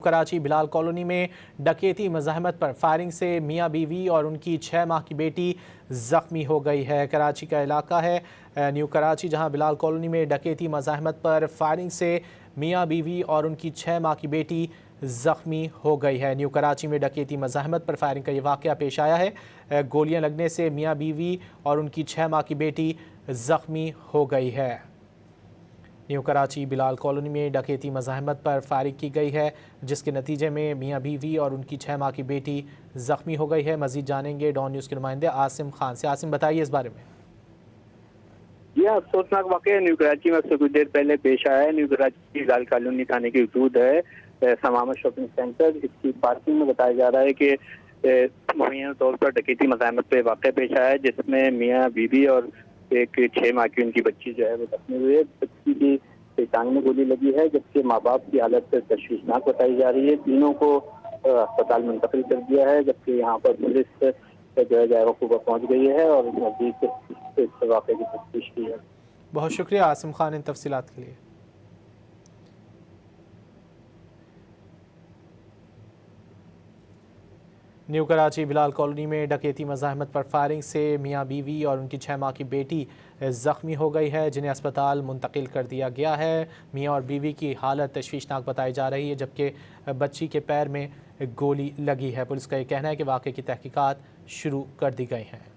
Karachi Bilal colony में डकैती मज़ाहमत पर फायरिंग से मियां बीवी और उनकी 6 माह की बेटी ज़ख्मी हो गई है। कराची का इलाका है न्यू कराची, जहां बिलाल कॉलोनी में डकैती मज़ाहमत पर फायरिंग से मियां बीवी और उनकी 6 माह की बेटी ज़ख्मी हो गई है। न्यू कराची में डकैती मज़ाहमत पर फायरिंग का ये वाक़या पेश आया है। गोलियां लगने से मियां बीवी और उनकी 6 माह की बेटी ज़ख्मी हो गई है। न्यू कराची बिलाल कॉलोनी में डकैती मज़ाहमत पर फायरिंग की गई है, जिसके नतीजे में मियां बीवी और उनकी 6 माह की बेटी ज़ख्मी हो गई है। मज़ीद जानेंगे डॉन न्यूज़ के नुमाइंदे आसिम खान से। आसिम, बताइए इस बारे में। यह अफसोसनाक वाक़या न्यू कराची में अब से कुछ देर पहले पेश आया है। न्यू कराची की बिलाल कॉलोनी थाने की हदूद है समामा शॉपिंग सेंटर। इसकी पार्किंग में बताया जा रहा है कि मुहैया तौर पर डकैती मज़ाहमत पे वाक़या पेश आया है, जिसमें मियाँ बीवी और एक 6 माह की उनकी बच्ची जो है वो जख्मी हुई है। बच्ची की टांग में गोली लगी है, जबकि माँ बाप की हालत तशवीशनाक बताई जा रही है। तीनों को अस्पताल मुंतकिल कर दिया है, जबकि यहाँ पर पुलिस जो है जायवा पहुँच गई है और नजदीक इस वाक़े की तफ्तीश की है। बहुत शुक्रिया आसिम खान इन तफसीलात के लिए। न्यू कराची बिलाल कॉलोनी में डकैती मज़ाहमत पर फायरिंग से मियां बीवी और उनकी 6 माह की बेटी ज़ख्मी हो गई है, जिन्हें अस्पताल मुंतकिल कर दिया गया है। मियां और बीवी की हालत तशवीशनाक बताई जा रही है, जबकि बच्ची के पैर में गोली लगी है। पुलिस का यह कहना है कि वाक़े की तहकीकात शुरू कर दी गई हैं।